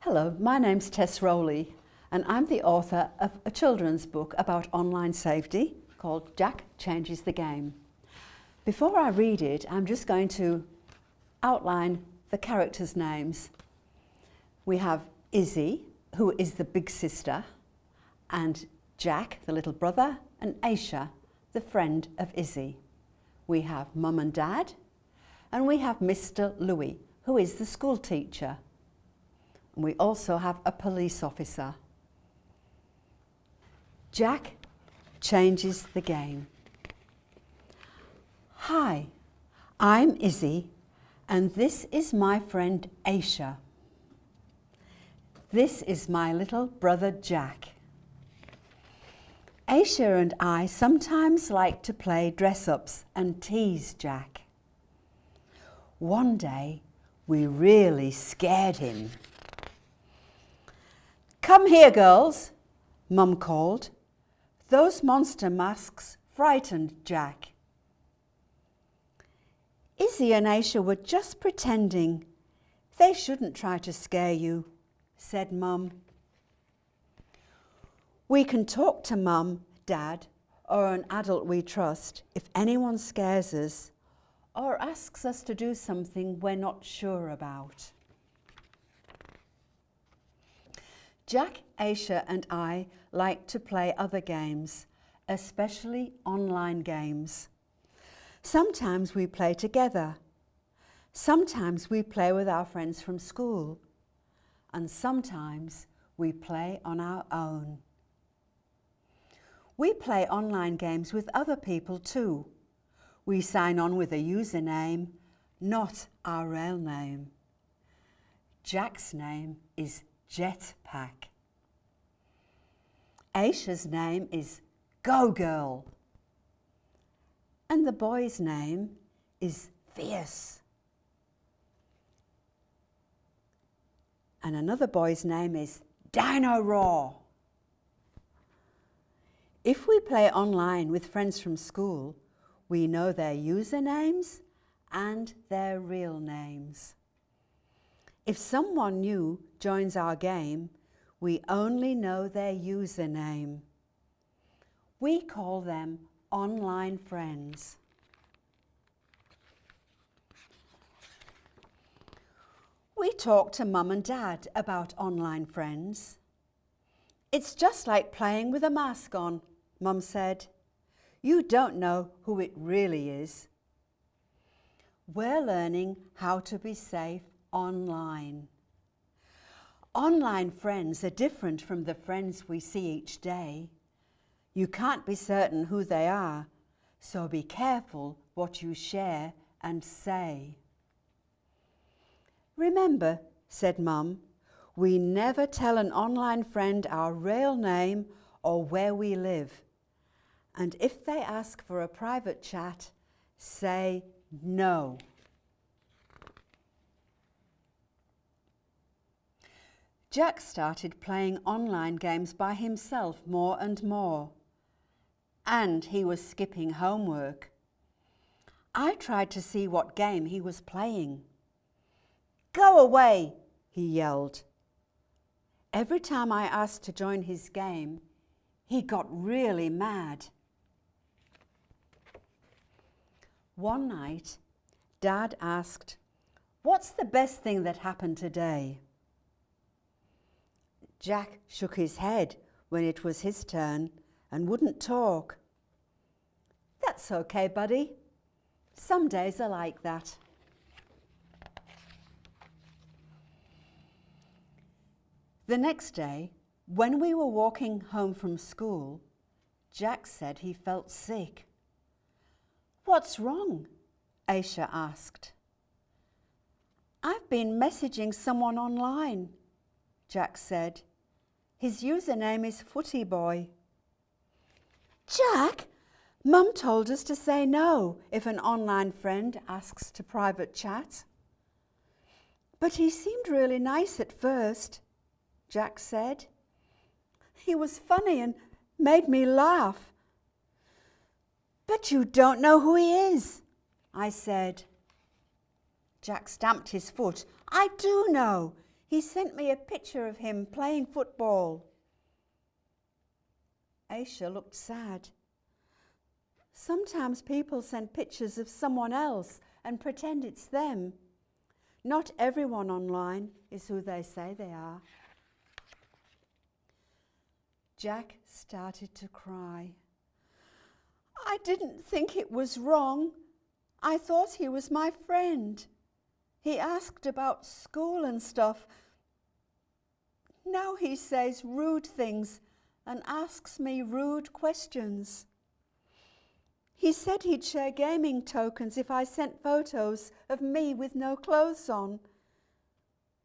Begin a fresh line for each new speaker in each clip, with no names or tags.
Hello, my name's Tess Rowley and I'm the author of a children's book about online safety called Jack Changes the Game. Before I read it, I'm just going to outline the characters' names. We have Izzy, who is the big sister, and Jack, the little brother, and Aisha, the friend of Izzy. We have Mum and Dad, and we have Mr. Louis, who is the school teacher. And we also have a police officer. Jack changes the game. Hi, I'm Izzy, and this is my friend Aisha. This is my little brother Jack. Aisha and I sometimes like to play dress-ups and tease Jack. One day, we really scared him. "Come here, girls," Mum called. Those monster masks frightened Jack. Izzy and Aisha were just pretending. They shouldn't try to scare you, said Mum. We can talk to Mum, Dad, or an adult we trust if anyone scares us or asks us to do something we're not sure about. Jack, Aisha and I like to play other games, especially online games. Sometimes we play together. Sometimes we play with our friends from school. And sometimes we play on our own. We play online games with other people too. We sign on with a username, not our real name. Jack's name is Jetpack. Aisha's name is Go Girl. And the boy's name is Fierce. And another boy's name is Dino Raw. If we play online with friends from school, we know their usernames and their real names. If someone new joins our game, we only know their username. We call them online friends. We talk to Mum and Dad about online friends. It's just like playing with a mask on, Mum said. You don't know who it really is. We're learning how to be safe online. Online friends are different from the friends we see each day. You can't be certain who they are, so be careful what you share and say. Remember, said Mum, we never tell an online friend our real name or where we live. And if they ask for a private chat, say no. Jack started playing online games by himself more and more. And he was skipping homework. I tried to see what game he was playing. Go away, he yelled. Every time I asked to join his game, he got really mad. One night, Dad asked, "What's the best thing that happened today?" Jack shook his head when it was his turn and wouldn't talk. That's okay, buddy. Some days are like that. The next day, when we were walking home from school, Jack said he felt sick. What's wrong? Aisha asked. I've been messaging someone online, Jack said. His username is Footy Boy. Jack, Mum told us to say no if an online friend asks to private chat. But he seemed really nice at first, Jack said. He was funny and made me laugh. But you don't know who he is, I said. Jack stamped his foot. I do know. He sent me a picture of him playing football. Aisha looked sad. Sometimes people send pictures of someone else and pretend it's them. Not everyone online is who they say they are. Jack started to cry. I didn't think it was wrong. I thought he was my friend. He asked about school and stuff. Now he says rude things and asks me rude questions. He said he'd share gaming tokens if I sent photos of me with no clothes on.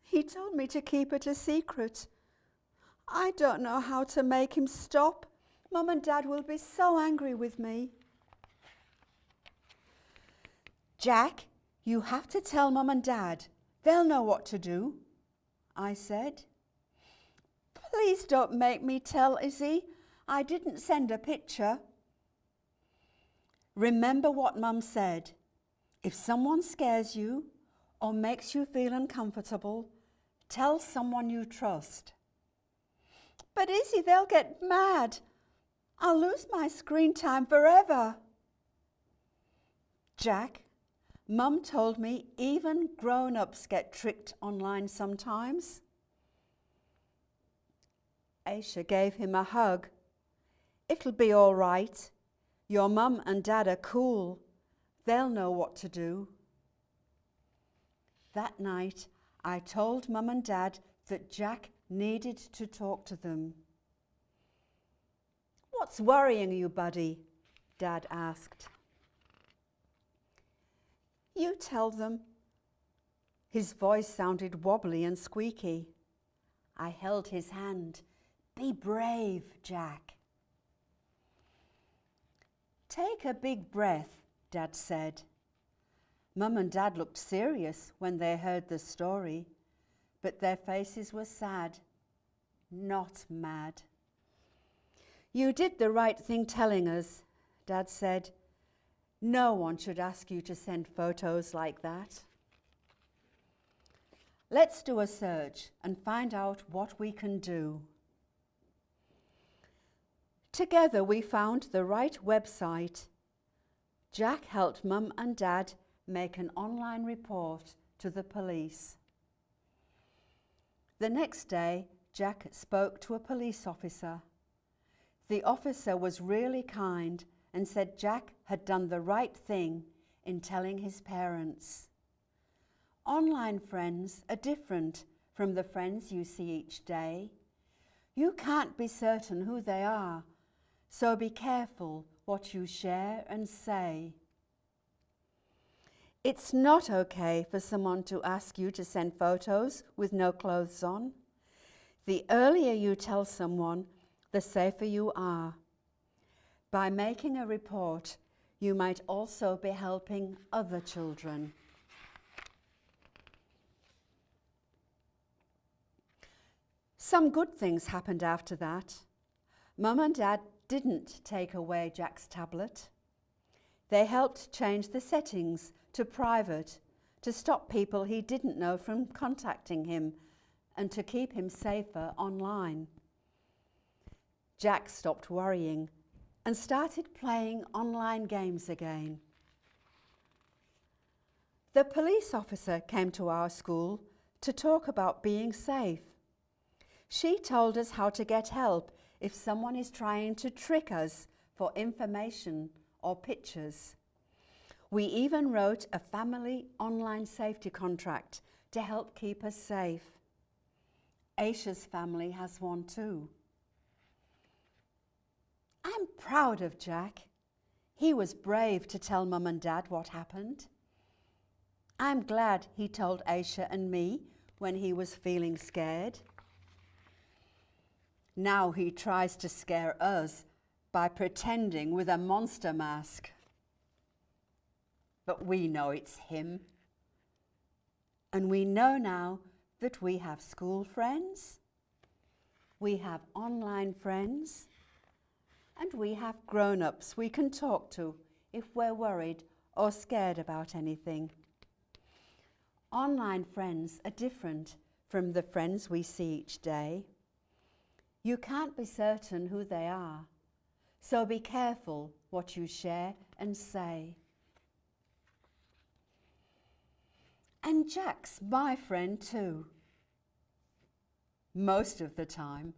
He told me to keep it a secret. I don't know how to make him stop. Mum and Dad will be so angry with me. Jack, you have to tell Mum and Dad. They'll know what to do, I said. Please don't make me tell Izzy. I didn't send a picture. Remember what Mum said. If someone scares you or makes you feel uncomfortable, tell someone you trust. But Izzy, they'll get mad. I'll lose my screen time forever. Jack, Mum told me even grown-ups get tricked online sometimes. Aisha gave him a hug. It'll be all right. Your Mum and Dad are cool. They'll know what to do. That night, I told Mum and Dad that Jack needed to talk to them. What's worrying you, buddy? Dad asked. You tell them. His voice sounded wobbly and squeaky. I held his hand. Be brave, Jack. Take a big breath, Dad said. Mum and Dad looked serious when they heard the story, but their faces were sad, not mad. You did the right thing telling us, Dad said. No one should ask you to send photos like that. Let's do a search and find out what we can do. Together we found the right website. Jack helped Mum and Dad make an online report to the police. The next day, Jack spoke to a police officer. The officer was really kind and said Jack had done the right thing in telling his parents. Online friends are different from the friends you see each day. You can't be certain who they are, so be careful what you share and say. It's not okay for someone to ask you to send photos with no clothes on. The earlier you tell someone, the safer you are. By making a report, you might also be helping other children. Some good things happened after that. Mum and Dad didn't take away Jack's tablet. They helped change the settings to private to stop people he didn't know from contacting him and to keep him safer online. Jack stopped worrying and started playing online games again. The police officer came to our school to talk about being safe. She told us how to get help if someone is trying to trick us for information or pictures. We even wrote a family online safety contract to help keep us safe. Aisha's family has one too. I'm proud of Jack. He was brave to tell Mum and Dad what happened. I'm glad he told Aisha and me when he was feeling scared. Now he tries to scare us by pretending with a monster mask. But we know it's him. And we know now that we have school friends, we have online friends, and we have grown-ups we can talk to if we're worried or scared about anything. Online friends are different from the friends we see each day. You can't be certain who they are, so be careful what you share and say. And Jack's my friend too. Most of the time.